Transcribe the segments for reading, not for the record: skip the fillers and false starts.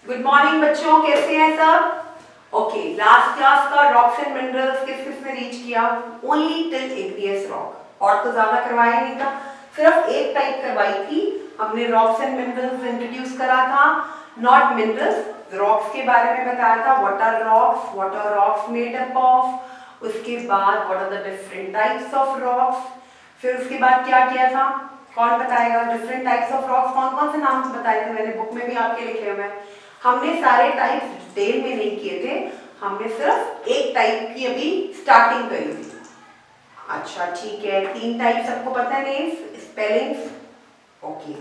Good morning बच्चों, कैसे हैं सब? ओके, लास्ट क्लास का रॉक्स एंड मिनरल्स किस किसने रीच किया? Only till igneous rock. और तो ज्यादा करवाया नहीं था, सिर्फ एक टाइप करवाई थी हमने। रॉक्स एंड मिनरल्स इंट्रोड्यूस करा था, नॉट मिनरल्स। रॉक्स के बारे में बताया था, what are rocks made up of. उसके बाद what are the different types of rocks. फिर उसके बाद क्या किया था, कौन बताएगा? डिफरेंट टाइप्स ऑफ रॉक्स कौन कौन से नाम बताए थे? मैंने बुक में भी आपके लिखे हुए हैं। हमने सारे टाइप्स डिटेल में नहीं किए थे, हमने सिर्फ एक टाइप की अभी स्टार्टिंग करी थी। अच्छा ठीक है, 3 टाइप सबको पता है, नेम्स, स्पेलिंग्स। ओके,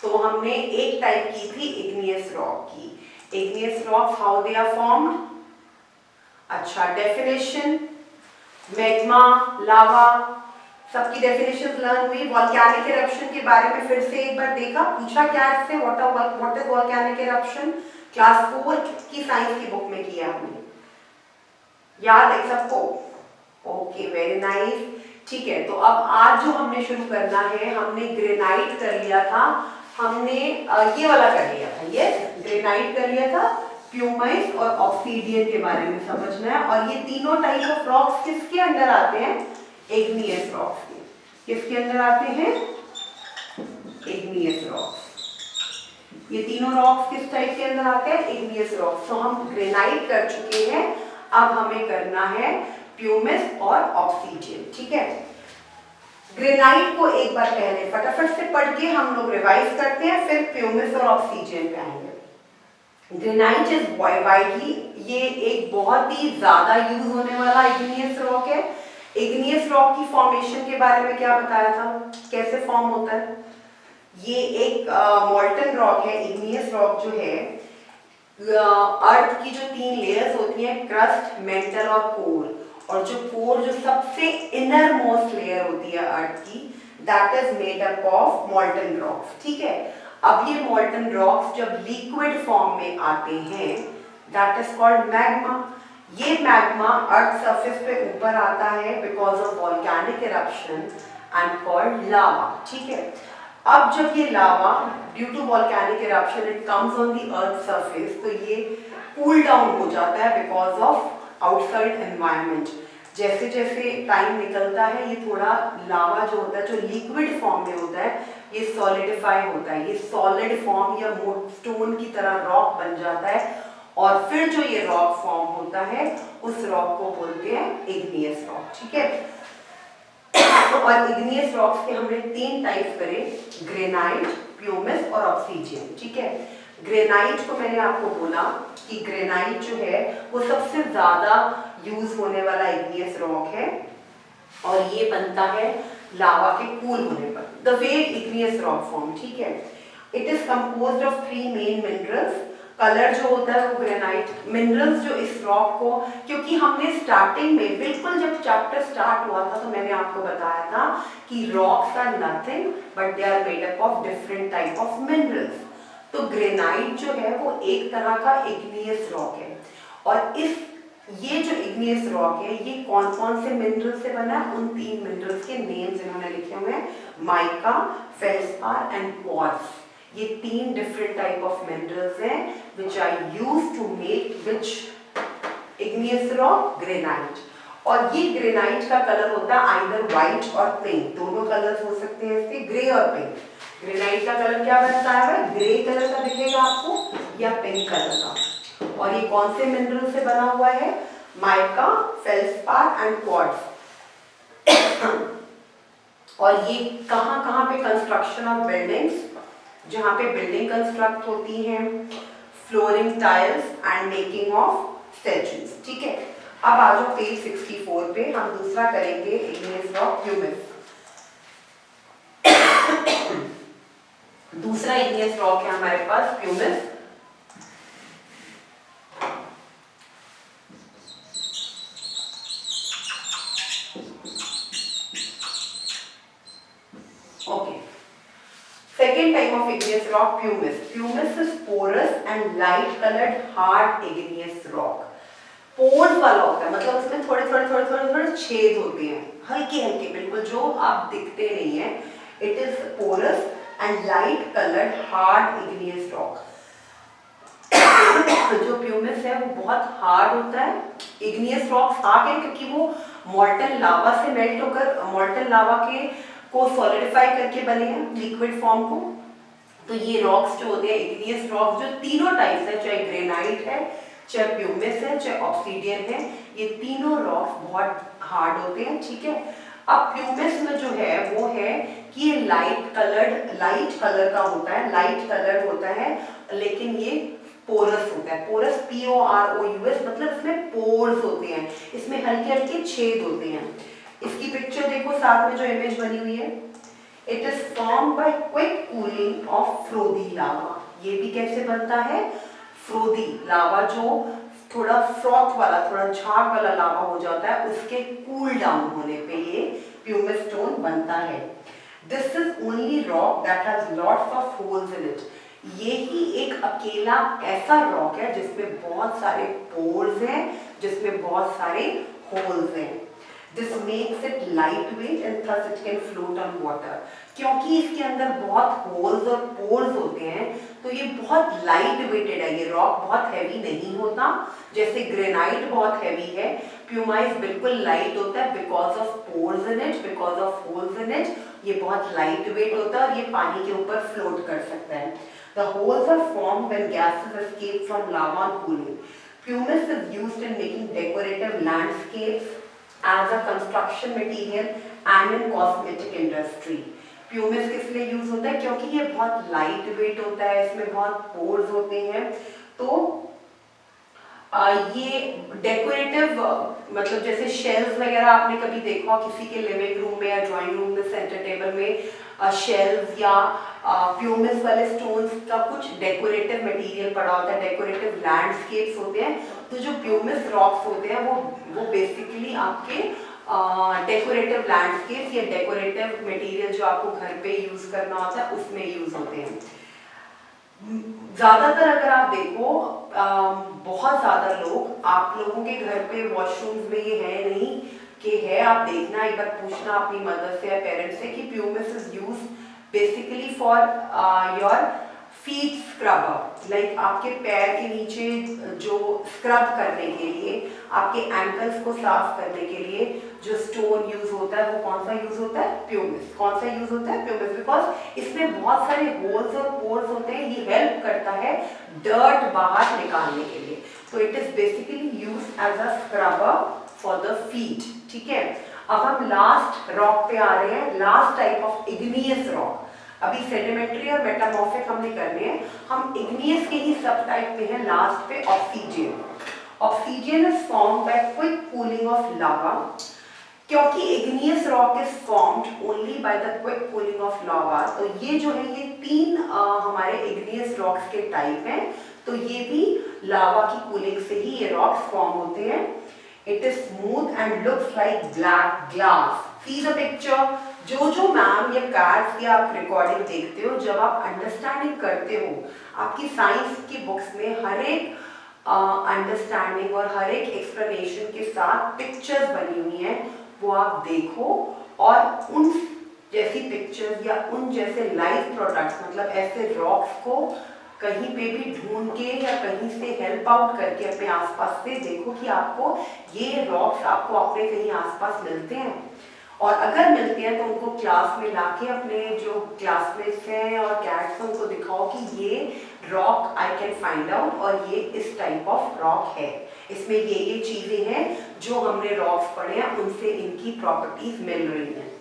तो हमने एक टाइप की थी इग्नियस रॉक की। Igneous rock how they are formed. अच्छा, डेफिनेशन, मैग्मा, लावा, सबकी डेफिनेशन लर्न हुई। वॉल्केनिक इरप्शन के बारे में फिर से एक बार देखा, पूछा क्या इससे, what is volcanic eruption. Class 4 की साइंस की बुक में किया हमने, याद है सबको? Okay, very nice. ठीक है, तो अब आज जो हमने शुरू करना है, हमने ग्रेनाइट कर लिया था, हमने ये वाला कर लिया था, ये ग्रेनाइट कर लिया था। प्यूमाइस और ऑब्सीडियन के बारे में समझना है। और ये तीनों टाइप ऑफ रॉक्स किसके अंडर आते हैं? इग्नियस रॉक्स के। किसके अंदर आते हैं? Igneous rocks. ये तीनों रॉक्स किस टाइप के अंदर आते हैं? Igneous rocks. तो हम ग्रेनाइट कर चुके हैं, अब हमें करना है प्यूमिस और ऑब्सीडियन। ठीक है, ग्रेनाइट को एक बार पहले फटाफट से पढ़ के हम लोग रिवाइज करते हैं, फिर प्यूमिस और ऑब्सीडियन पे आएंगे। ग्रेनाइट इज वाइडली, ये एक बहुत ही ज्यादा यूज होने वाला इग्नियस रॉक है। इग्नियस रॉक की फॉर्मेशन के बारे में क्या बताया था, कैसे फॉर्म होता है? ये एक मॉल्टन रॉक है। इग्नियस रॉक जो है, अर्थ की जो 3 लेयर्स होती हैं, क्रस्ट, मेंटल और कोर। और जो कोर, जो सबसे इनर मोस्ट लेयर होती है अर्थ की, that is made up of molten rocks. ठीक है, अब ये मॉल्टन रॉक्स जब लिक्विड फॉर्म में आते हैं, दैट इज कॉल्ड मैग्मा। ये मैग्मा अर्थ सरफेस पे ऊपर आता है because of volcanic eruption and called lava. ठीक है, अब जब ये lava due to volcanic eruption it comes on the earth surface, तो ये कूल डाउन हो जाता है बिकॉज ऑफ आउटसाइड एनवायरनमेंट। जैसे जैसे टाइम निकलता है, ये थोड़ा लावा जो होता है, जो लिक्विड फॉर्म में होता है, ये सॉलिडिफाई होता है, ये सॉलिड फॉर्म या स्टोन की तरह रॉक बन जाता है। और फिर जो ये रॉक फॉर्म होता है, उस रॉक को बोलते हैं इग्नियस रॉक। ठीक है, और इग्नियस रॉक्स के हमने 3 टाइप करे, ग्रेनाइट, प्यूमिस और ऑब्सीडियन। ठीक है, ग्रेनाइट को मैंने आपको बोला कि ग्रेनाइट जो है वो सबसे ज्यादा यूज होने वाला इग्नियस रॉक है, और ये बनता है लावा के कूल होने पर। The way igneous rock form, ठीक है, it is composed of 3 main minerals. Colour जो होता है वो ग्रेनाइट, मिनरल्स जो इस रॉक को, क्योंकि हमने स्टार्टिंग में बिल्कुल जब चैप्टर स्टार्ट हुआ था तो मैंने आपको बताया था कि rocks are nothing but they are made up of different type of minerals. तो ग्रेनाइट जो है वो एक तरह का इग्नियस रॉक है। और ये जो इग्नियस रॉक है, ये कौन कौन से मिनरल से बना है? उन 3 मिनरल्स के नेम्स इन्होंने लिखे हुए हैं, माइका, फेल्सपार एंड क्वार्ट्ज। ये 3 डिफरेंट टाइप ऑफ मिनरल्स हैं which are used to make which igneous rock, granite. और ये ग्रेनाइट का कलर होता है आइदर व्हाइट और पिंक, दोनों कलर्स हो सकते हैं इसके, ग्रे और पिंक। ग्रेनाइट का कलर क्या बनता है? ग्रे कलर का दिखेगा आपको या पिंक कलर का। और ये कौन से मिनरल से बना हुआ है? Mica, feldspar and quartz. और ये कहाँ कहाँ पे कंस्ट्रक्शन ऑफ बिल्डिंग्स, जहाँ पे बिल्डिंग कंस्ट्रक्ट होती हैं, flooring tiles and making of statues. ठीक है, अब आ जाओ पेज 64 पे, हम दूसरा करेंगे इग्नियस रॉक, प्यूमिस। दूसरा इग्नियस रॉक है हमारे पास pumice. Okay, second type of igneous rock, pumice. Pumice is porous and light colored hard igneous rock. Pores वाला होता है, मतलब उसमें थोड़े थोड़े थोड़े थोड़े थोड़े छेद होते हैं, हल्के हल्के, बिल्कुल जो आप दिखते नहीं है। It is porous and light coloured hard igneous rock. जो प्यूमिस है वो बहुत हार्ड होता है। इग्नियस रॉक्स हार्ड है क्योंकि वो मॉल्टन लावा से मेल्ट होकर मॉल्टन लावा के को सॉलिडिफाई करके बने हैं लिक्विड फॉर्म को। तो ये रॉक्स जो होते हैं इग्नियस रॉक्स जो तीनों टाइप्स है, चाहे ग्रेनाइट है, चाहे प्यूमिस है, चाहे ऑब्सीडियन है, ये तीनों रॉक्स बहुत हार्ड होते हैं। ठीक है, अब प्यूमिस में जो है वो है कि ये लाइट कलर का होता है, लाइट कलर होता है, लेकिन ये पोरस होता है। पोरस POROUS मतलब इसमें पोर्स होते हैं, इसमें हल्के हल्के छेद होते हैं। इसकी पिक्चर देखो साथ में जो इमेज बनी हुई है, it is formed by quick cooling of frothy lava. ये भी कैसे बनता है? फ्रोदी लावा जो थोड़ा फ्रॉथ वाला, थोड़ा झाग वाला लावा हो जाता है, उसके कूल डाउन होने पे ये प्यूमिस स्टोन बनता है। This is only rock that has lots of holes in it. ये ही एक अकेला ऐसा रॉक है जिसमें बहुत सारे पोर्स हैं, जिसमें बहुत सारे होल्स हैं। This makes it lightweight and thus it can float on water. क्योंकि इसके अंदर बहुत होल्स और पोर्स होते हैं तो ये बहुत लाइट वेटेड है। ये रॉक बहुत हैवी नहीं होता, जैसे ग्रेनाइट बहुत हैवी है, प्यूमाइस बिल्कुल लाइट होता है because of pores in it, because of holes in it. ये बहुत लाइट वेट होता है और ये पानी के ऊपर फ्लोट कर सकता है। The holes are formed when gases escape from lava on cooling. Pumice is used in making decorative landscapes, as a construction material and in cosmetic industry. Pumice किस लिए यूज होता है? क्योंकि ये बहुत लाइट वेट होता है, इसमें बहुत पोर्स होते हैं, तो ये डेकोरेटिव मतलब जैसे शेल्स वगैरह आपने कभी देखा किसी के लिविंग रूम में या ड्राइंग रूम में सेंटर टेबल में शेल्स या प्यूमिस वाले स्टोन्स का कुछ डेकोरेटिव मटेरियल पड़ा होता है, डेकोरेटिव लैंडस्केप्स होते हैं। तो जो प्यूमिस रॉक्स होते हैं वो बेसिकली आपके डेकोरेटिव लैंडस्केप्स या डेकोरेटिव मटेरियल जो आपको घर पे यूज करना होता है उसमें यूज होते हैं। ज्यादातर अगर आप देखो बहुत ज्यादा लोग, आप लोगों के घर पे वॉशरूम्स में ये है नहीं कि है, आप देखना एक बार पूछना अपनी मदर से या पेरेंट्स से कि pumice is use basically for your feet scrubber, like आपके पैर के नीचे जो स्क्रब करने के लिए, आपके एंकल्स को साफ करने के लिए जो स्टोन यूज होता है वो कौन सा यूज होता है? प्यूमिस। कौन सा यूज होता है? प्यूमिस, बिकॉज इसमें बहुत सारे होल्स और पोर्स होते हैं। ये हेल्प करता है डर्ट बाहर निकालने के लिए। तो it is basically use as a scrubber for the feet. ठीक है, अब हम लास्ट रॉक पे आ रहे हैं, last type of igneous rock. अभी सेडिमेंट्री और मेटामॉर्फिक हमने करने हैं, हम इग्नियस के ही सब टाइप में हैं। लास्ट पे obsidian. Obsidian is formed by quick cooling of lava. क्योंकि igneous rock is formed only by the quick cooling of lava, तो ये जो है ये तीन हमारे इग्नियस रॉक्स के टाइप हैं। तो ये भी लावा की कूलिंग से ही ये रॉक्स फॉर्म होते हैं। It is smooth and looks like black glass. See the picture. जो मैम या कार्ड्स या आप रिकॉर्डिंग देखते हो, जब आप अंडरस्टैंडिंग करते हो, आपकी साइंस की बुक्स में हर एक अंडरस्टैंडिंग और हर एक एक्सप्लेनेशन के साथ पिक्चर्स बनी हुई हैं, वो आप देखो और उन जैसी पिक्चर्स या उन जैसे लाइव प्रोडक्ट्स मतलब ऐसे रॉक्स को कहीं पे भी ढूंढ के या कहीं से हेल्प आउट करके अपने आसपास से देखो कि आपको ये रॉक्स आपको अपने कहीं आसपास मिलते हैं। और अगर मिलते हैं तो उनको क्लास में लाके अपने जो क्लासमेट्स हैं और कैट्स हैं उनको दिखाओ कि ये rock I can find out और ये इस टाइप ऑफ रॉक है, इसमें ये चीजें हैं जो हमने रॉक्स पढ़े हैं उनसे इनकी प्रॉपर्टीज मिल रही हैं।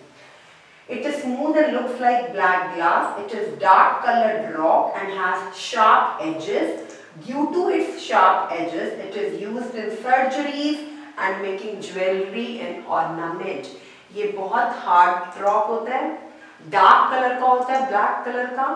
It is smooth and looks like black glass. It is dark colored rock and has sharp edges. Due to its sharp edges, it is used in surgeries and making jewelry and ornament. ये बहुत hard rock होता है, dark colour का होता है, black colour का,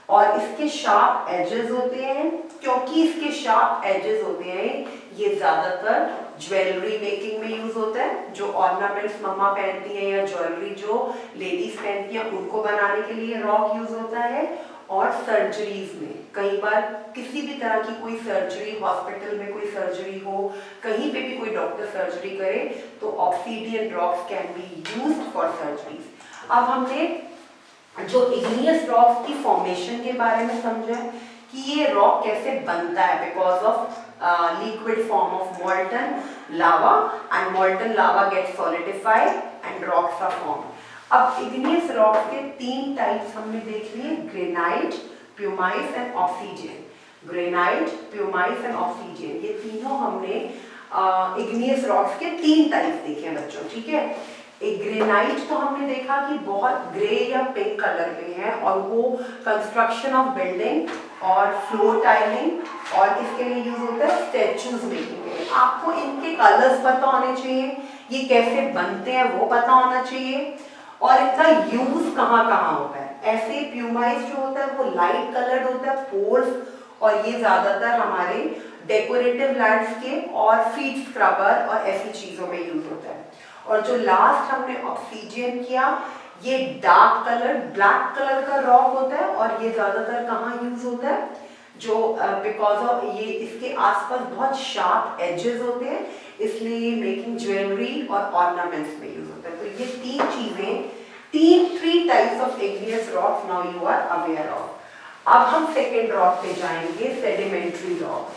और इसके शार्प एजेस होते हैं। क्योंकि इसके शार्प एजेस होते हैं ये ज्यादातर ज्वेलरी मेकिंग में यूज होता है। जो ऑर्नामेंट्स मम्मा पहनती हैं या ज्वेलरी जो लेडीज पहनती हैं उनको बनाने के लिए रॉक यूज होता है। और सर्जरीज में कई बार किसी भी तरह की कोई सर्जरी, हॉस्पिटल में कोई सर्जरी हो, कहीं पे भी कोई डॉक्टर सर्जरी करे तो obsidian rocks can be used for surgeries. अब हमने जो इग्नियस रॉक्स की फॉर्मेशन के बारे में समझा कि ये रॉक कैसे बनता है because of liquid form of molten lava and molten lava gets solidified and rocks are formed. अब इग्नियस रॉक के 3 टाइप्स हमने देख लिए, granite, pumice and obsidian. Granite, pumice and obsidian, ये तीनों हमने इग्नियस रॉक्स के 3 टाइप्स देखे हैं बच्चों, ठीक है। एक ग्रेनाइट तो हमने देखा कि बहुत ग्रे या पिंक कलर में है और वो कंस्ट्रक्शन ऑफ बिल्डिंग और फ्लोर टाइलिंग और किसके लिए यूज होता है, स्टैचूज मेकिंग के लिए। आपको इनके कलर्स पता होने चाहिए, ये कैसे बनते हैं वो पता होना चाहिए और इनका यूज कहाँ कहाँ होता है। ऐसे प्यूमाइस जो होता है वो लाइट कलर्ड होता है, पोर्स, और ये ज्यादातर हमारे डेकोरेटिव लैंडस्केप और फीट स्क्रबर और ऐसी चीजों में यूज होता है। और जो लास्ट हमने ऑब्सीडियन किया, ये डार्क कलर ब्लैक कलर का रॉक होता है और ये ज्यादातर कहाँ यूज होता है, जो बिकॉज ऑफ ये इसके आसपास बहुत शार्प एजेस होते हैं, इसलिए मेकिंग ज्वेलरी और ऑर्नामेंट्स में यूज होता है। तो ये 3 चीजें, 3 types of igneous rocks now you are aware of. अब हम सेकेंड रॉक पे जाएंगे, सेडिमेंट्री रॉक।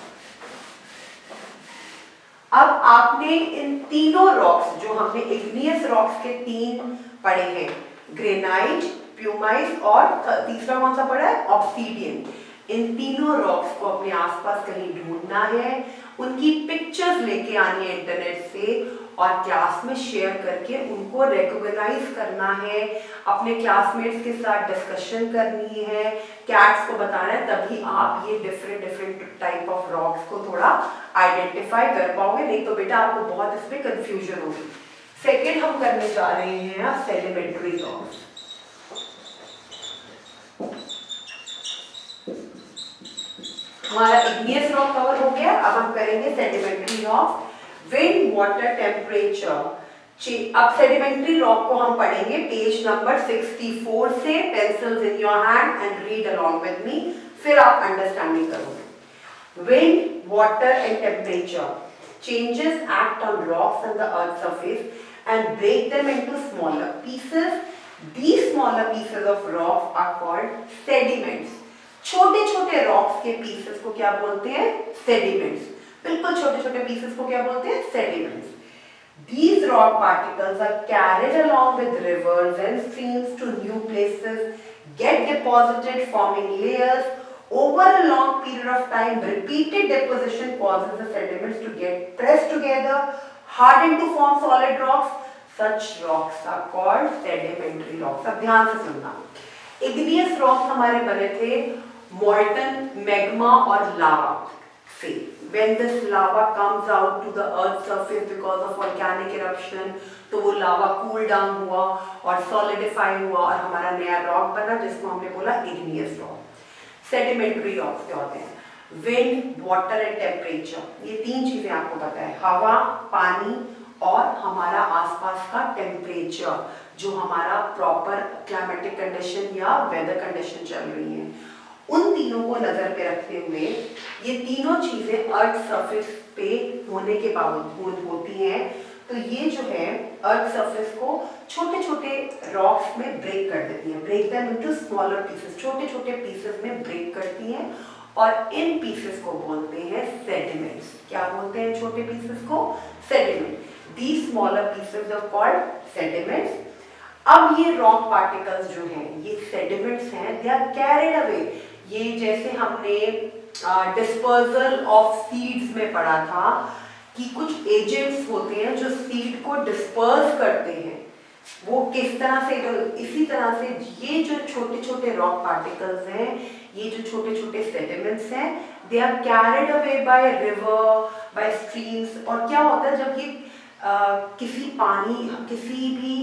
अब आपने इन तीनों रॉक्स जो हमने इग्नियस रॉक्स के 3 पढ़े हैं, ग्रेनाइट, प्यूमाइस और तीसरा कौन सा पढ़ा है, ऑब्सीडियन, इन तीनों रॉक्स को अपने आसपास कहीं ढूंढना है, उनकी पिक्चर्स लेके आनी है इंटरनेट से और क्लास में शेयर करके उनको रिकॉग्नाइज करना है, अपने क्लासमेट्स के साथ डिस्कशन करनी है, कैट्स को बताना है, तभी आप ये डिफरेंट टाइप ऑफ रॉक्स को थोड़ा आइडेंटिफाई कर पाओगे, नहीं तो बेटा आपको बहुत इसमें कंफ्यूजन होगी। सेकेंड हम करने जा रहे हैं सेडिमेंट्री रॉक्स। हमारा इग्नियस रॉक कवर हो गया, अब हम करेंगे sedimentary rock. Wind, water, temperature. अब सेडिमेंट्री रॉक को हम पढ़ेंगे पेज नंबर 64 से, pencils in your hand and read along with मी, फिर आप अंडरस्टैंडिंग करोगे। Wind, water and temperature changes act on rocks on the earth's surface and break them into smaller pieces. These smaller pieces of rocks are called sediments. छोटे छोटे rocks के pieces को क्या बोलते हैं, सेडिमेंट्स। बिल्कुल छोटे छोटे पीसेस को क्या बोलते हैं, sediments. These rock particles are carried along with rivers and streams to new places, get deposited, forming layers. Over a long period of time, repeated deposition causes the sediments to get pressed together, harden to form solid rocks. Such rocks are called sedimentary rocks. अब ध्यान से सुनना, igneous rocks हमारे बने थे molten magma और lava से। When this lava comes out to the earth's surface because of volcanic eruption, तो वो लावा कूल डाउन हुआ और सॉलिडिफाई हुआ और हमारा नया रॉक बना जिसको हमने बोला इग्नियस रॉक। सेडिमेंट्री रॉक्स क्या होते हैं, विंड, वाटर एंड टेम्परेचर, ये 3 चीजें आपको पता है, हवा, पानी और हमारा आसपास का टेम्परेचर, जो हमारा प्रॉपर क्लाइमेटिक कंडीशन या वेदर कंडीशन चल रही है, उन तीनों को नजर पे रखते हुए ये तीनों चीजें अर्थ सरफेस पे होने के बावजूद होती हैं, तो ये जो है अर्थ सरफेस को छोटे छोटे रॉक्स में ब्रेक कर देती हैं, break them into smaller pieces, छोटे छोटे पीसेस में ब्रेक करती हैं और इन पीसेस को बोलते हैं सेडिमेंट्स। क्या बोलते हैं छोटे पीसेस को, sediment. These smaller pieces are called sediments. अब ये रॉक पार्टिकल्स जो हैं, ये सेडिमेंट्स हैं, दे आर कैरिड अवे। ये जैसे हमने डिस्पर्सल ऑफ सीड्स में पढ़ा था कि कुछ एजेंट्स होते हैं जो सीड को डिस्पर्स करते हैं, वो किस तरह से, तो इसी तरह से ये जो छोटे छोटे रॉक पार्टिकल्स हैं, ये जो छोटे छोटे सेडिमेंट्स हैं, they are carried away by river, by streams. और क्या होता है जब ये किसी पानी, किसी भी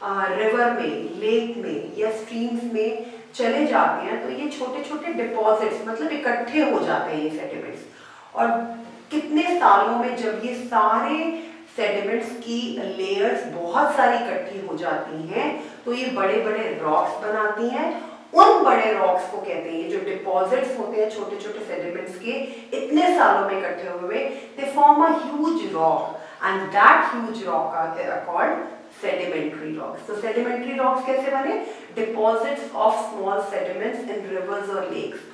रिवर में, लेक में या स्ट्रीम्स में चले जाते हैं, तो ये छोटे छोटे डिपॉजिट्स, मतलब इकट्ठे हो जाते हैं ये सेडिमेंट्स। और कितने सालों में जब ये सारे सेडिमेंट्स की लेयर्स बहुत सारी इकट्ठी हो जाती हैं, तो ये बड़े बड़े रॉक्स बनाती हैं। उन बड़े रॉक्स को कहते हैं, ये जो डिपॉजिट्स होते हैं छोटे छोटे सेडिमेंट्स के, इतने सालों में इकट्ठे हुए, they form a huge rock and that huge rock are called sedimentary rocks. So sedimentary rocks कैसे बने? Deposits of small sediments in rivers or lakes.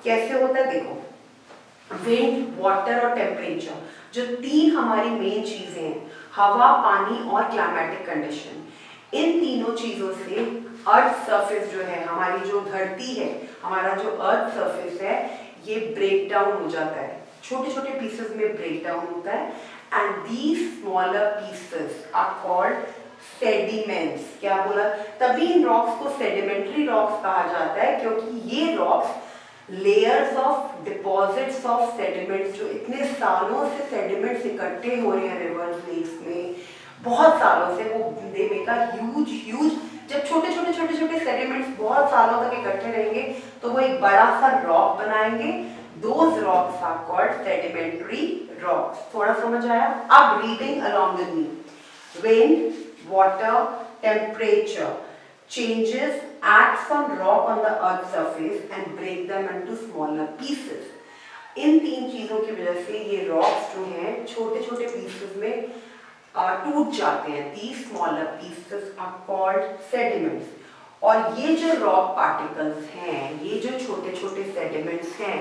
कैसे होता है देखो, विंड, वाटर और टेम्परेचर, जो तीन हमारी मेन चीजें हैं, हवा, पानी और क्लाइमेटिक कंडीशन, इन तीनों चीजों से अर्थ सरफेस जो है, हमारी जो धरती है, हमारा जो अर्थ सरफेस है, ये ब्रेक डाउन हो जाता है, छोटे छोटे पीसेस में ब्रेक डाउन होता है, and these smaller pieces are called sediments. क्या बोला? तभी इन रॉक्स को सेडिमेंट्री रॉक्स कहा जाता है, क्योंकि ये rocks layers of deposits of sediments, जो इतने सालों से सेडिमेंट्स इकट्ठे हो रहे हैं रिवर्स, लेक्स में, बहुत सालों से, वो दे मेक अ ह्यूज, जब छोटे छोटे सेडिमेंट्स बहुत सालों तक इकट्ठे रहेंगे तो वो एक बड़ा सा रॉक बनाएंगे। Those rocks are called sedimentary rocks. थोड़ा समझ आया? अब reading along with me. Wind, water, temperature changes acts on rock on the earth surface and break them into smaller pieces. इन तीन चीजों की वजह से ये रॉक्स जो हैं छोटे छोटे पीसेस में टूट जाते हैं। These smaller pieces are called sediments. और ये जो रॉक पार्टिकल्स हैं, ये जो छोटे छोटे सेडिमेंट्स हैं,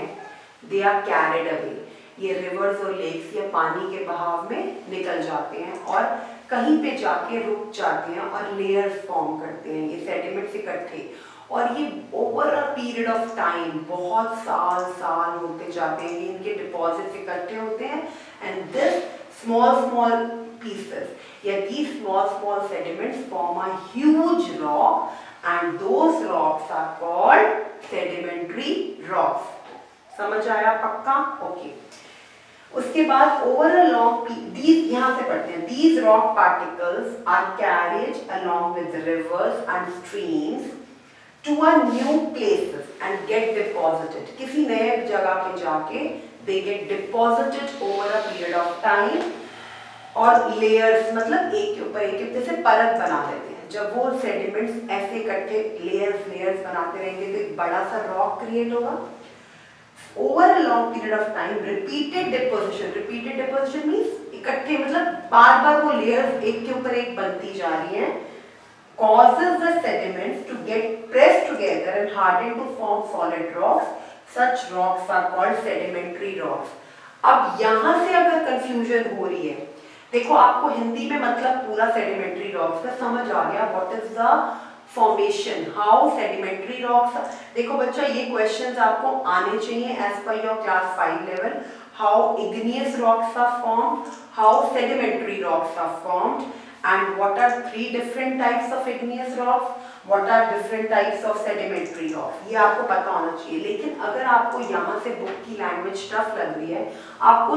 they are carried away. ये रिवर्स और लेक्स या पानी के बहाव में निकल जाते हैं और कहीं पे जाके रुक जाते हैं और लेयर्स फॉर्म करते हैं, ये सेडिमेंट्स इकट्ठे, और ये over a period of time, बहुत साल होते जाते हैं, ये इनके डिपॉजिट्स इकट्ठे होते हैं, एंड दिस स्मॉल pieces या these small sediments form a huge rock, and those rocks are called sedimentary rocks. समझ आया? पक्का? ओके। उसके बाद ओवर अ लॉन्ग, these यहाँ से पढ़ते हैं, these rock particles are carried along with rivers and streams to a new places and get deposited. किसी नए जगह पे जाके they get deposited over a period of time, और लेयर्स मतलब एक के ऊपर एक जैसे परत बना देते हैं। जब वो सेडिमेंट्स ऐसे इकट्ठे लेयर्स बनाते रहेंगे तो एक बड़ा सा रॉक क्रिएट होगा। Over a long period of time, repeated deposition means इकट्ठे, मतलब बार बार वो लेयर्स एक के ऊपर एक बनती जा रही हैं, causes the sediments to get pressed together and harden to form solid rocks. Such rocks are called sedimentary rocks. अब यहाँ से अगर कंफ्यूजन हो रही है, देखो आपको हिंदी में मतलब पूरा सेडिमेंट्री रॉक्स का समझ आ गया, what is the formation, how sedimentary rocks. देखो बच्चा, ये क्वेश्चंस आपको आने चाहिए as per your class 5 level. How igneous rocks are formed, how sedimentary rocks are formed, and what are 3 different types of igneous rocks, what are different types of sedimentary rocks, ये आपको पता होना चाहिए। लेकिन अगर आपको यहाँ से बुक की लैंग्वेज टफ लग रही है, आपको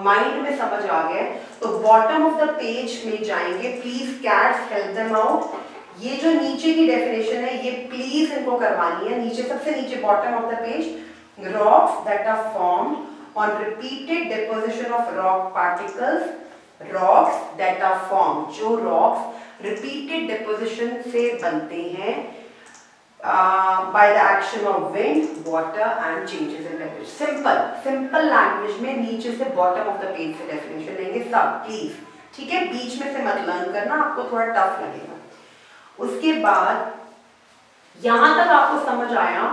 माइंड में समझ आ गया, तो बॉटम ऑफ द पेज में जाएंगे, please cats help them out. ये जो नीचे की डेफिनेशन है, ये प्लीज इनको करवानी है। नीचे सबसे नीचे bottom of the page, rocks that are formed on repeated deposition of rock particles, rocks that are formed, जो rocks repeated deposition से बनते हैं by the action of wind, water and changes in temperature. simple language में नीचे से bottom of the page से definition लेंगे सब, प्लीज, ठीक है? बीच में से मत लर्न करना, आपको थोड़ा टफ लगेगा। उसके बाद यहां तक आपको समझ आया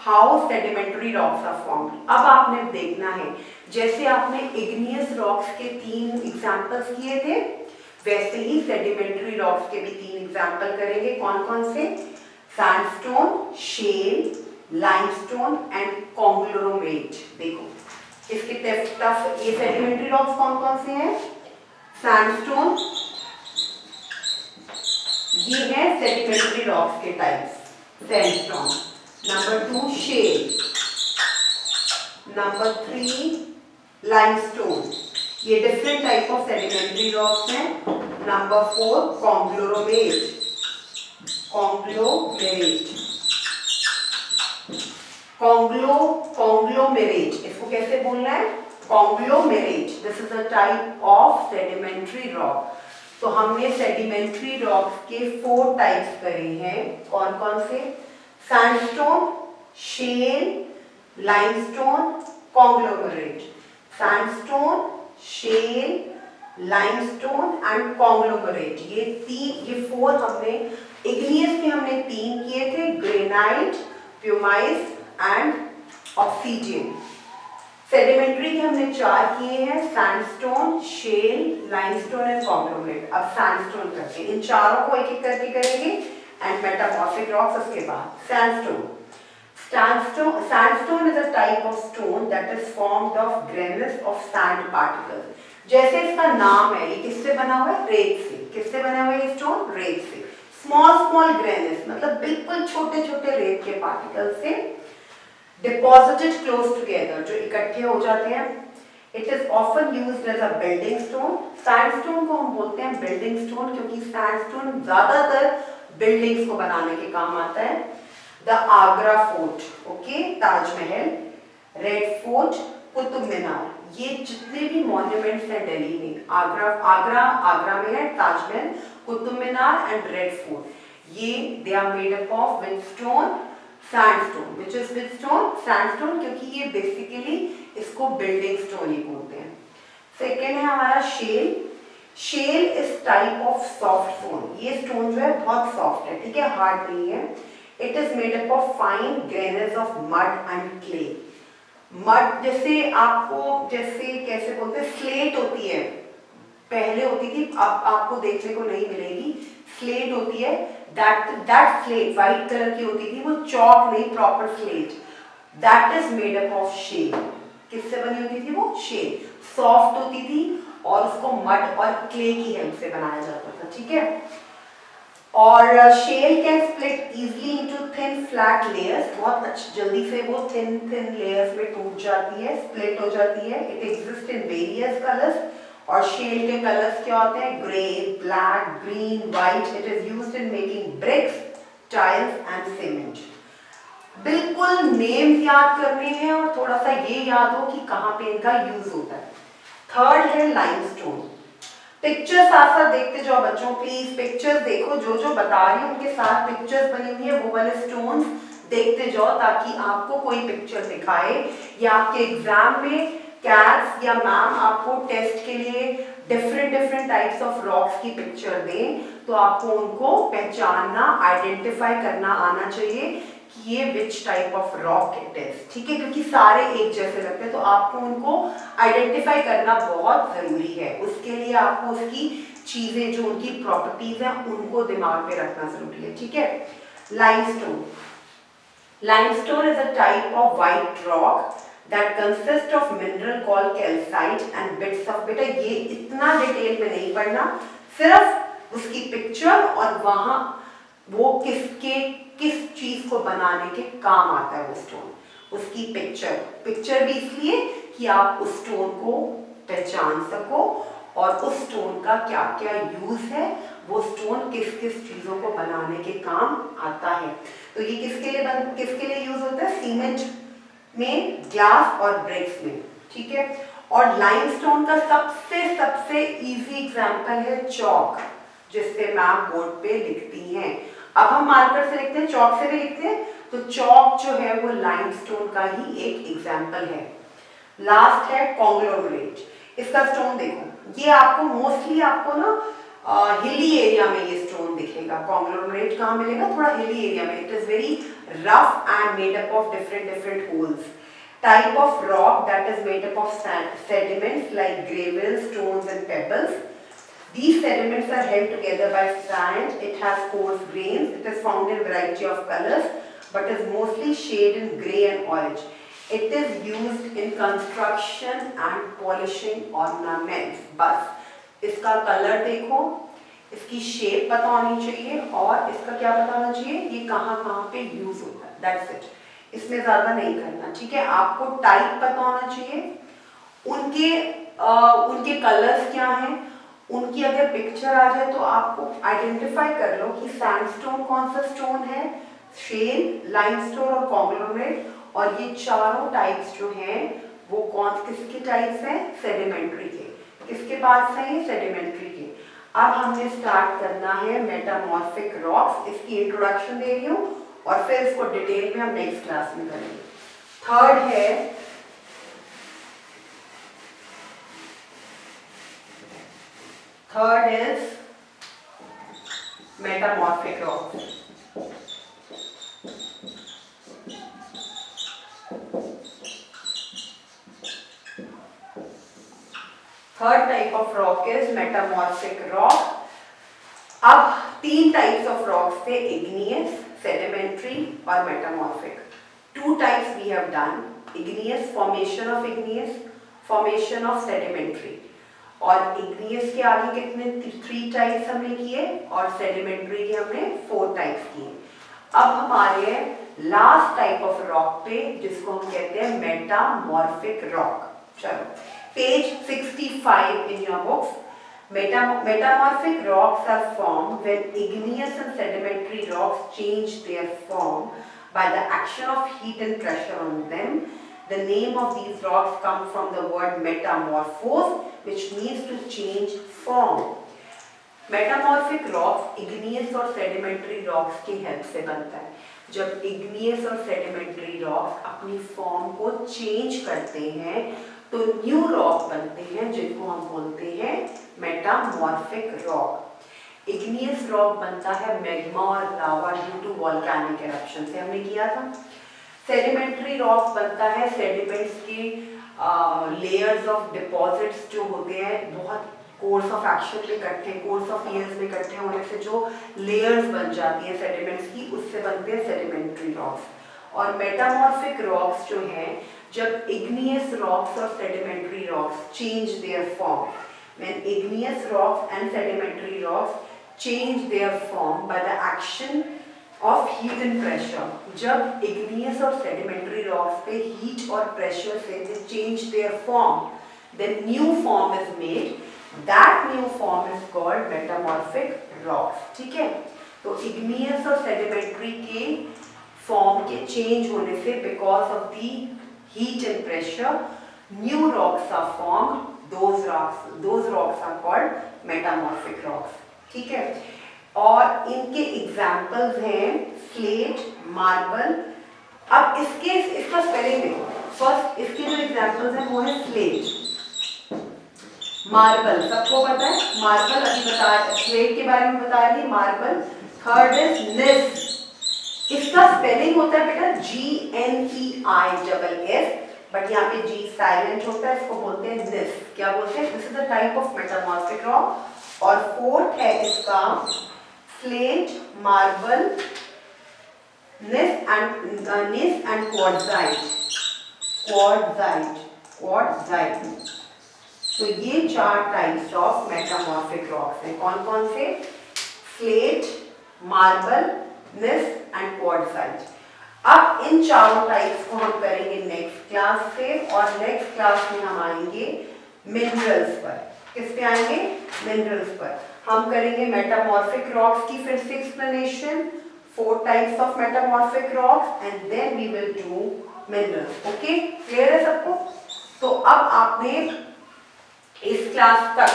how sedimentary rocks are formed. अब आपने देखना है, जैसे आपने इग्नियस रॉक्स के 3 एग्जांपल्स किए थे, वैसे ही सेडिमेंट्री रॉक्स के भी 3 एग्जांपल करेंगे। कौन कौन से? Sandstone, shale, limestone and conglomerate. देखो इसके टफ ये सेडिमेंट्री रॉक्स कौन कौन से हैं? सैंडस्टोन, ये है सेडिमेंट्री रॉक्स के types, sandstone. Number 2 shale, number 3 limestone, ये different type of sedimentary rocks हैं। नंबर 4 कॉन्ग्लोमेरेट, कॉन्ग्लोमेरेट, इसको कैसे बोलना है? Conglomerate. This is a type of sedimentary rock. तो हमने सेडिमेंट्री रॉक्स के 4 टाइप्स करे हैं। कौन कौन से? Sandstone, shale, limestone, conglomerate. Sandstone, shale, limestone and conglomerate, ये 4 हमने इग्नियस के हमने 3 किए थे, granite, pumice and obsidian. Sedimentary के हमने 4 किए हैं, sandstone, shale, limestone and conglomerate. अब सैंडस्टोन करते हैं, इन चारों को एक एक करके करेंगे एंड मेटामॉर्फिक रॉक्स उसके बाद। Sandstone, sandstone is a type of stone that is formed of grains of sand particles। जैसे इसका नाम है, ये किससे बना हुआ है? रेत से। किससे बना हुआ है ये स्टोन? रेत से। स्मॉल ग्रेन्स मतलब बिल्कुल छोटे छोटे रेत के पार्टिकल से डिपॉजिटेड क्लोज टुगेदर, जो इकट्ठे हो जाते हैं। It is often used as a building stone. Sandstone को हम बोलते हैं बिल्डिंग स्टोन क्योंकि सैंडस्टोन ज्यादातर बिल्डिंग्स को बनाने के काम आता है। The Agra Fort, okay, Taj Mahal, Red Fort, Qutub Minar, ये जितने भी मॉन्यूमेंट्स हैं दिल्ली में, आगरा में है Taj Mahal, Qutub Minar and red fort, ये they are made up of which stone? Sandstone. Which is which stone? Sandstone, क्योंकि ये बेसिकली इसको बिल्डिंग स्टोन ही बोलते हैं। सेकेंड है हमारा shale. Shale is type of soft stone. ये स्टोन जो है बहुत सॉफ्ट है, ठीक है, हार्ड नहीं है। It is made up of fine grains of mud and clay. Mud जैसे आपको जैसे कैसे बोलते हैं, स्लेट होती है, पहले होती थी, अब आपको देखने को नहीं मिलेगी। स्लेट होती है, दैट स्लेट व्हाइट कलर की होती थी, वो चॉक नहीं, proper slate, that is made up of shale. किससे बनी होती थी वो? शेल। सॉफ्ट होती थी और उसको मड और क्ले की हेल्प से बनाया जाता था, ठीक है। और shale can split easily into thin flat layers, बहुत जल्दी से वो थिन लेयर्स में टूट जाती है, स्प्लिट हो जाती है। It exist in various colours, और शेल के कलर्स क्या होते हैं? Grey, black, green, white. It is used in making bricks, tiles and cement. बिल्कुल नेम्स याद करने हैं और थोड़ा सा ये याद हो कि कहाँ पे इनका यूज होता है। थर्ड है लाइमस्टोन। पिक्चर साथ साथ देखते जाओ बच्चों, प्लीज पिक्चर्स देखो, जो जो बता रही हूँ उनके साथ पिक्चर्स बनी हुई है, वो वाले स्टोन्स देखते जाओ ताकि आपको कोई पिक्चर दिखाए या आपके एग्जाम में कैट्स या मैम आपको टेस्ट के लिए डिफरेंट टाइप्स ऑफ रॉक्स की पिक्चर दें, तो आपको उनको पहचानना, आइडेंटिफाई करना आना चाहिए कि ये which type of rock it is, ठीक है, क्योंकि सारे एक जैसे लगते हैं, तो आपको उनको आइडेंटिफाई करना बहुत जरूरी है। उसके लिए आपको उसकी चीजें, जो उनकी प्रॉपर्टीज हैं, उनको दिमाग में रखना जरूरी है, ठीक है। Limestone. Limestone is a type of white rock that consists of mineral called calcite and bits of, बेटा ये इतना डिटेल में नहीं पढ़ना, सिर्फ उसकी पिक्चर और वहां वो किस चीज को बनाने के काम आता है वो स्टोन, उसकी पिक्चर भी इसलिए कि आप उस स्टोन को पहचान सको और उस स्टोन का क्या क्या यूज है, वो स्टोन किस चीजों को बनाने के काम आता है। तो ये किसके लिए यूज होता है? सीमेंट में, ग्लास और ब्रिक्स में, ठीक है। और लाइमस्टोन का सबसे इजी एग्जांपल है चॉक, जिससे मैम बोर्ड पे लिखती हैं। अब हम मार्कर से लिखते हैं, चॉक से भी लिखते हैं, तो चॉक जो है वो लाइमस्टोन का ही एक एग्जांपल है। लास्ट है कॉन्ग्लोमरेट। इसका स्टोन देखो, ये आपको मोस्टली आपको ना हिली एरिया में ये स्टोन दिखेगा। कॉन्ग्लोमरेट कहाँ मिलेगा? थोड़ा हिली एरिया में। It is very rough and made up of different holes. Type of rock that is made up of sediments like gravel, stones and pebbles. These sediments are held together by sand. It has coarse grains. It is found in variety of colors, but is mostly shade in grey and orange. It is used in construction and polishing ornaments. बस इसका colour देखो, इसकी shape पता होनी चाहिए और इसका क्या पता होना चाहिए, ये कहाँ पे यूज होता है। That's it. इसमें ज्यादा नहीं करना, ठीक है। आपको टाइप पता होना चाहिए, उनके कलर्स क्या हैं, उनकी अगर पिक्चर आ जाए तो आपको आइडेंटिफाई कर लो कि सैंडस्टोन कौन सा स्टोन है, शेल, लाइमस्टोन और कॉन्ग्लोमरेट, और ये चारों टाइप्स जो हैं वो किसके टाइप्स हैं? सेडिमेंट्री के। किसके पास है ये? सेडिमेंट्री के। अब हमने स्टार्ट करना है मेटामॉर्फिक रॉक्स। इसकी इंट्रोडक्शन दे रही हूँ और फिर इसको डिटेल में हम नेक्स्ट क्लास में करेंगे। Third is metamorphic rocks. Third type of rock is metamorphic rock. अब 3 टाइप्स ऑफ रॉक्स थे, इग्नियस, सेडिमेंट्री और metamorphic. 2 types we have done, igneous, formation of igneous, formation of sedimentary. और igneous के आगे कितने 3 types हमने किए और सेडिमेंट्री के हमने 4 टाइप्स किए। अब हमारे लास्ट टाइप ऑफ रॉक पे जिसको हम कहते हैं मेटामॉर्फिक रॉक। चलो page 65 in your books. Metamorphic rocks are formed when igneous and sedimentary rocks change their form by the action of heat and pressure on them. The name of these rocks come from the word metamorphose, which means to change form. Metamorphic rocks igneous और sedimentary rocks की help से बनता है। जब igneous और sedimentary rocks अपनी form को change करते हैं तो न्यू रॉक बनते हैं जिनको हम बोलते हैं मेटामॉर्फिक रॉक। इग्नियस रॉक बनता है मैग्मा और लावा ड्यू टू वोल्केनिक इरप्शन से, हमने किया था। सेडिमेंट्री रॉक बनता है सेडिमेंट्स की लेयर्स ऑफ डिपॉजिट्स जो होते हैं बहुत कोर्स ऑफ एक्शन में इकट्ठे, कोर्स ऑफ ईयर्स में इकट्ठे होने से जो लेयर्स बन जाती है सेडिमेंट्स की, उससे बनते हैं सेडिमेंट्री रॉक्स। और मेटामॉर्फिक रॉक्स जो हैं जब igneous rocks or sedimentary rocks change their form, when igneous rocks and sedimentary rocks change their form by the action of heat and pressure, जब igneous और sedimentary rocks पे heat और pressure से they change their form, then new form is made. That new form is called metamorphic rocks. ठीक है, तो igneous और sedimentary के form के change होने से because of the heat and pressure, new rocks are formed. Those rocks are called metamorphic rocks. ठीक है, और इनके एग्जाम्पल्स हैं स्लेट, मार्बल। अब इसका स्पेलिंग देखो। फर्स्ट इसके जो एग्जाम्पल्स हैं वो है स्लेट, मार्बल, सबको पता है मार्बल, अभी बताया स्लेट के बारे में बताया नहीं, मार्बल। थर्ड इज निस, इसका स्पेलिंग होता है बेटा GNEISS, बट यहाँ पे G साइलेंट होता है, इसको बोलते हैं निस। क्या बोलते हैं? This is the type of metamorphic rock. और फोर्थ है इसका स्लेट, मार्बल, निस एंड क्वार्ट्जाइट। तो ये 4 टाइप्स ऑफ मेटामॉर्फिक रॉक्स हैं। कौन कौन से? स्लेट, मार्बल, निस एंड क्वार्ट्जाइट। अब इन चारों टाइप्स को हम करेंगे नेक्स्ट क्लास से, और नेक्स्ट क्लास में हम आएंगे मिनरल्स पर। किस पे आएंगे? मिनरल्स पर। हम करेंगे मेटामॉर्फिक रॉक्स की फिर से explanation, 4 types of metamorphic rocks, and then we will do minerals. Okay, clear है सबको? तो अब आपने इस क्लास तक,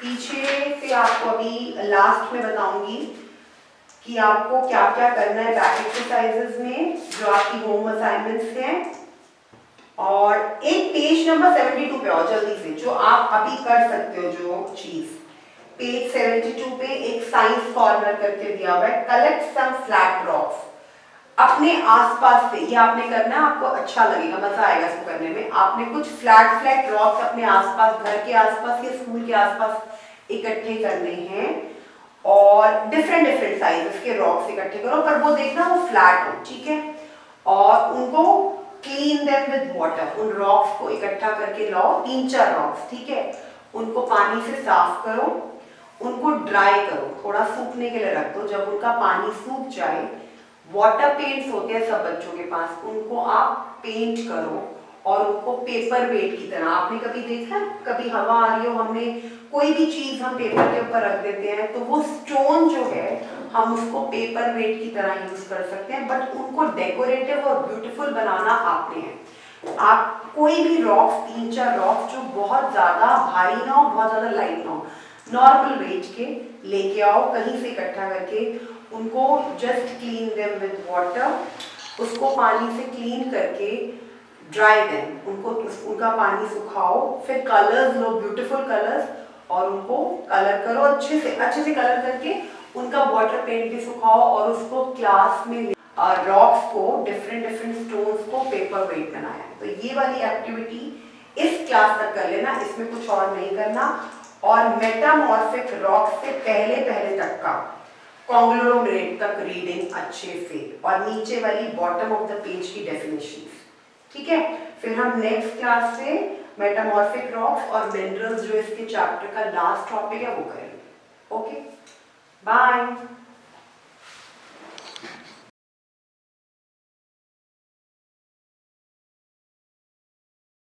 पीछे से आपको अभी लास्ट में बताऊंगी कि आपको क्या क्या करना है बैक एक्सरसाइजेस में जो आपकी होम असाइनमेंट्स हैं। और एक पेज नंबर 72 पे आओ जल्दी से, जो आप अभी कर सकते हो जो चीज। पेज 72 पे एक साइंस कॉर्नर करके दिया हुआ है, कलेक्ट सम फ्लैट रॉक्स। अपने आसपास से ये आपने करना है, आपको अच्छा लगेगा, मजा आएगा इसको करने में। आपने कुछ फ्लैट रॉक्स अपने आसपास, घर के आसपास या स्कूल के आसपास इकट्ठे करने हैं, और डिफरेंट साइजेस के रॉक्स इकट्ठे करो, पर वो देखना वो फ्लैट हो, ठीक है। और उनको क्लीन देम विद वाटर, उन रॉक्स को इकट्ठा करके लाओ, 3-4 रॉक्स, ठीक है। उनको पानी से साफ करो, उनको ड्राई करो, थोड़ा सूखने के लिए रख दो। जब उनका पानी सूख जाए, वाटर पेंट्स होते हैं सब बच्चों के पास, उनको आप पेंट करो और उनको पेपर वेट की तरह। आपने कभी देखा, कभी हवा आ रही हो, हमने कोई भी चीज हम पेपर के ऊपर रख देते हैं तो वो स्टोन जो है हम उसको पेपर वेट की तरह यूज कर सकते हैं, बट उनको डेकोरेटिव और ब्यूटीफुल बनाना आपने है। आप कोई भी रॉक्स, 3-4 रॉक्स जो बहुत ज्यादा भारी ना हो, बहुत ज्यादा लाइट ना हो, नॉर्मल वेट के लेके आओ कहीं से इकट्ठा करके, उनको just clean them with water, उसको पानी से क्लीन करके ड्राई देम, उनका पानी सुखाओ, फिर कलर्स लो, ब्यूटीफुल कलर्स, और उनको कलर करो अच्छे से कलर करके उनका वाटर पेंट भी सुखाओ, और उसको क्लास में रॉक्स को, डिफरेंट स्टोन्स को पेपर वेट बनाया। तो ये वाली एक्टिविटी इस क्लास तक कर लेना, इसमें कुछ और नहीं करना। और मेटामॉर्फिक रॉक से पहले पहले तक का कॉन्ग्लोमरेट तक रीडिंग अच्छे से, और नीचे वाली बॉटम ऑफ द पेज की डेफिनेशन, ठीक है। फिर हम नेक्स्ट क्लास से मेटामॉर्फिक रॉक्स और मिनरल्स जो इसके चैप्टर का लास्ट टॉपिक है वो करेंगे। Okay, bye.